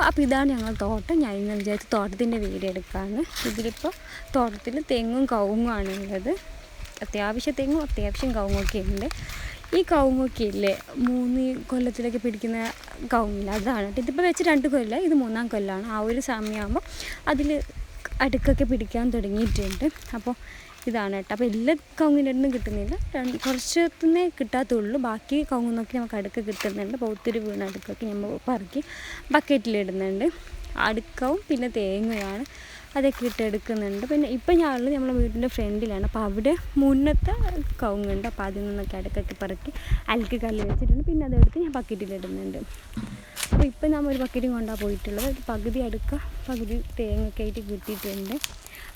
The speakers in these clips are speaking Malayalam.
അപ്പോൾ ഇതാണ് ഞങ്ങൾ തോട്ടം. ഞാൻ ഇന്ന് വിചാരിച്ച് തോട്ടത്തിൻ്റെ വീഡിയോ എടുക്കാമെന്ന്. ഇതിലിപ്പോൾ തോട്ടത്തിൽ തെങ്ങും കവുങ്ങുമാണ് ഉള്ളത്. അത്യാവശ്യം തെങ്ങും അത്യാവശ്യം കവുങ്ങൊക്കെ ഉണ്ട്. ഈ കവുങ്ങൊക്കെ ഇല്ലേ 3 കൊല്ലത്തിലൊക്കെ പിടിക്കുന്ന കവുങ്ങില്ല, അതാണ്. ഇതിപ്പോൾ വെച്ച് 2 കൊല്ലം, ഇത് 3-ാം കൊല്ലമാണ്. ആ ഒരു സമയമാകുമ്പോൾ അതിൽ അടുക്കൊക്കെ പിടിക്കാൻ തുടങ്ങിയിട്ടുണ്ട്. അപ്പോൾ ഇതാണ് കേട്ടോ. അപ്പോൾ എല്ലാ കവുങ്ങിൻ്റെ ഒന്നും കിട്ടുന്നില്ല, കുറച്ചൊന്നേ കിട്ടാത്തുള്ളൂ. ബാക്കി കവുങ്ങൊക്കെ നമുക്ക് അടുക്ക് കിട്ടുന്നുണ്ട്. അപ്പോൾ ഒത്തിരി വീണ അടുക്കൊക്കെ നമ്മൾ പറക്കി ബക്കറ്റിലിടുന്നുണ്ട്. അടുക്കവും പിന്നെ തേങ്ങയാണ്, അതൊക്കെ ഇട്ടെടുക്കുന്നുണ്ട്. പിന്നെ ഇപ്പം നമ്മളെ വീടിൻ്റെ ഫ്രണ്ടിലാണ്. അപ്പോൾ അവിടെ മുന്നത്തെ കവുങ്ങുണ്ട്. അപ്പോൾ അതിൽ നിന്നൊക്കെ അടുക്കൊക്കെ പറക്കി അലക്ക് കല്ല് വെച്ചിട്ടുണ്ട്. പിന്നെ അതെടുത്ത് ഞാൻ ബക്കറ്റിലിടുന്നുണ്ട്. അപ്പോൾ ഇപ്പം നമ്മൾ ഒരു ബക്കറ്റും കൊണ്ടാണ് പോയിട്ടുള്ളത്. ഒരു പകുതി അടുക്ക പകുതി തേങ്ങയൊക്കെ ആയിട്ട് കിട്ടിയിട്ടുണ്ട്.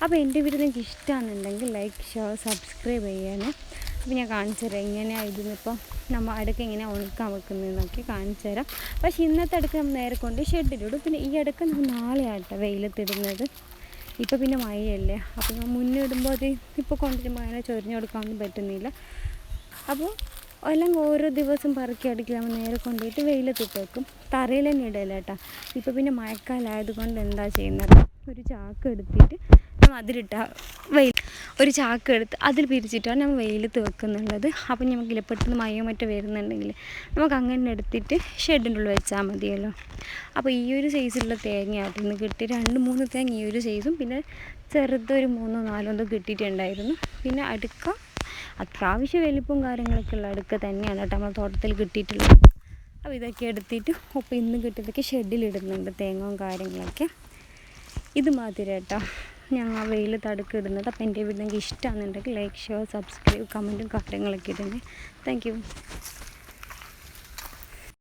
അപ്പോൾ എൻ്റെ വീഡിയോ നിങ്ങൾക്ക് ഇഷ്ടമാണെന്നുണ്ടെങ്കിൽ ലൈക്ക്, ഷെയർ, സബ്സ്ക്രൈബ് ചെയ്യാനും. അപ്പോൾ ഞാൻ കാണിച്ചു തരാം എങ്ങനെയാണ് ഇതിനിപ്പോൾ നമ്മൾ അടുക്ക എങ്ങനെയാണ് ഉണക്കാൻ വെക്കുന്നതെന്നൊക്കെ കാണിച്ചു തരാം. പക്ഷേ ഇന്നത്തെ അടുക്ക നമ്മൾ നേരെ കൊണ്ട് ഷെഡിലിടും. പിന്നെ ഈ അടുക്ക നമ്മൾ നാളെയാട്ടോ വെയിലത്തിടുന്നത്. ഇപ്പോൾ പിന്നെ മഴയല്ലേ, അപ്പോൾ ഞാൻ മുന്നേ ഇടുമ്പോൾ അത് ഇപ്പോൾ കൊണ്ടുവരുമ്പോൾ അങ്ങനെ ചൊരിഞ്ഞു കൊടുക്കാനൊന്നും പറ്റുന്നില്ല. അപ്പോൾ എല്ലാം ഓരോ ദിവസം പറക്കി അടുക്കി നമ്മൾ നേരെ കൊണ്ടുപോയിട്ട് വെയിലത്തിട്ട് വെക്കും. തറയിൽ തന്നെ ഇടയില്ല കേട്ടോ. ഇപ്പോൾ പിന്നെ മഴക്കാലമായതുകൊണ്ട് എന്താ ചെയ്യുന്നത്, ഒരു ചാക്ക് എടുത്തിട്ട് നമ്മൾ അതിലിട്ട ഒരു ചാക്ക് എടുത്ത് അതിൽ പിരിച്ചിട്ടാണ് നമ്മൾ വെയിലത്ത് വെക്കുന്നുള്ളത്. അപ്പം നമുക്കില്ല പെട്ടെന്ന് മഴയോ മറ്റോ വരുന്നുണ്ടെങ്കിൽ നമുക്ക് അങ്ങനെ എടുത്തിട്ട് ഷെഡിൻ്റെ ഉള്ളിൽ വെച്ചാൽ മതിയല്ലോ. അപ്പോൾ ഈ ഒരു സൈസിലുള്ള തേങ്ങയായിട്ട് ഇന്ന് കിട്ടി. 2-3 തേങ്ങ ഈ ഒരു സൈസും പിന്നെ ചെറുതൊരു 3-4 കിട്ടിയിട്ടുണ്ടായിരുന്നു. പിന്നെ അടുക്ക അത്യാവശ്യം വലിപ്പവും കാര്യങ്ങളൊക്കെ ഉള്ള അടുക്ക തന്നെയാണ് കേട്ടോ നമ്മൾ തോട്ടത്തിൽ കിട്ടിയിട്ടുള്ളത്. അപ്പോൾ ഇതൊക്കെ എടുത്തിട്ട് ഒപ്പം ഇന്ന് കിട്ടിയതൊക്കെ ഷെഡിലിടുന്നുണ്ട്, തേങ്ങയും കാര്യങ്ങളൊക്കെ. ഇത് മാതിരി കേട്ടോ ഞങ്ങൾ വെയിലത്ത് അടുക്ക ഇടുന്നത്. അപ്പോൾ എൻ്റെ വീഡിയോ നിങ്ങൾക്ക് ഇഷ്ടമാണെന്നുണ്ടെങ്കിൽ ലൈക്ക്, ഷെയർ, സബ്സ്ക്രൈബ്, കമൻറ്റും കാര്യങ്ങളൊക്കെ ഇടുന്നത്. Thank you.